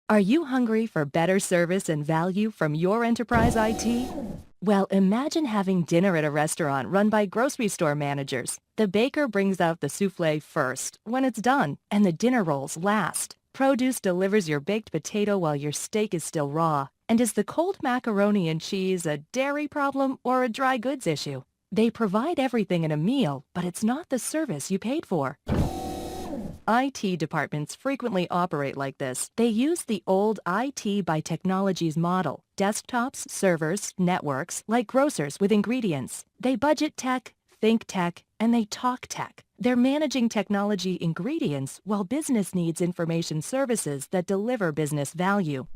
Are you hungry for better service and value from your enterprise IT? Well, imagine having dinner at a restaurant run by grocery store managers. The baker brings out the souffle first, when it's done, and the dinner rolls last. Produce delivers your baked potato while your steak is still raw. And is the cold macaroni and cheese a dairy problem or a dry goods issue? They provide everything in a meal, but it's not the service you paid for. IT departments frequently operate like this. They use the old IT by technologies model. Desktops, servers, networks, like grocers with ingredients. They budget tech, think tech, and they talk tech. They're managing technology ingredients while business needs information services that deliver business value.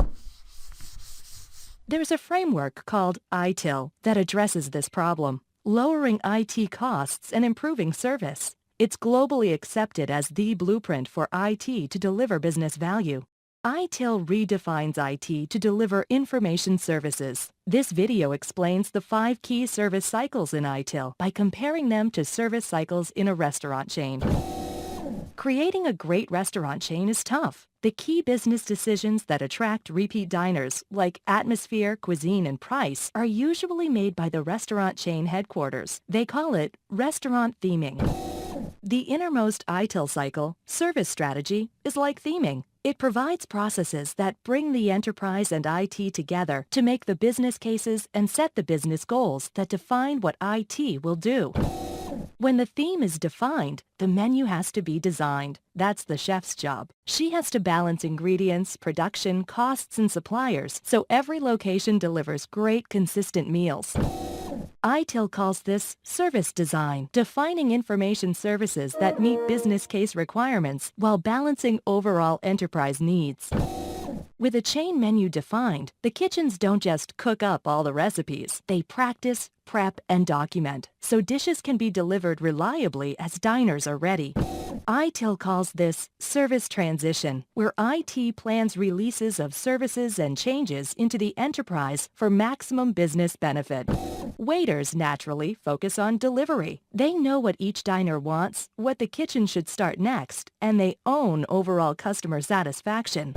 There's a framework called ITIL that addresses this problem, lowering IT costs and improving service. It's globally accepted as the blueprint for IT to deliver business value. ITIL redefines IT to deliver information services. This video explains the 5 key service cycles in ITIL by comparing them to service cycles in a restaurant chain. Creating a great restaurant chain is tough. The key business decisions that attract repeat diners, like atmosphere, cuisine, and price, are usually made by the restaurant chain headquarters. They call it restaurant theming. The innermost ITIL cycle, service strategy, is like theming. It provides processes that bring the enterprise and IT together to make the business cases and set the business goals that define what IT will do. When the theme is defined, the menu has to be designed. That's the chef's job. She has to balance ingredients, production, costs, and suppliers, so every location delivers great, consistent meals. ITIL calls this service design, defining information services that meet business case requirements while balancing overall enterprise needs. With a chain menu defined, the kitchens don't just cook up all the recipes. They practice, prep, and document, so dishes can be delivered reliably as diners are ready. ITIL calls this service transition, where IT plans releases of services and changes into the enterprise for maximum business benefit. Waiters naturally focus on delivery. They know what each diner wants, what the kitchen should start next, and they own overall customer satisfaction.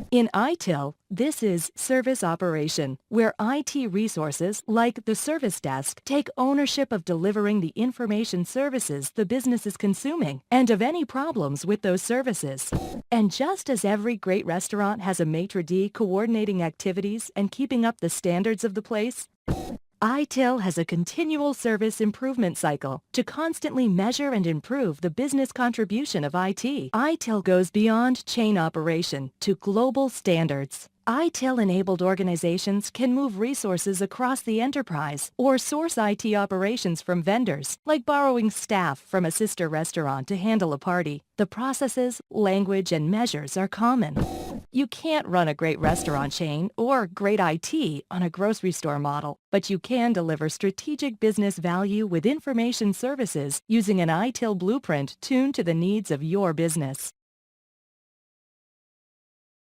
In ITIL, this is service operation, where IT resources, like the service desk, take ownership of delivering the information services the business is consuming and of any problems with those services. And just as every great restaurant has a maitre d' coordinating activities and keeping up the standards of the place, ITIL has a continual service improvement cycle to constantly measure and improve the business contribution of IT. ITIL goes beyond chain operation to global standards. ITIL-enabled organizations can move resources across the enterprise or source IT operations from vendors, like borrowing staff from a sister restaurant to handle a party. The processes, language, and measures are common. You can't run a great restaurant chain or great IT on a grocery store model, but you can deliver strategic business value with information services using an ITIL blueprint tuned to the needs of your business.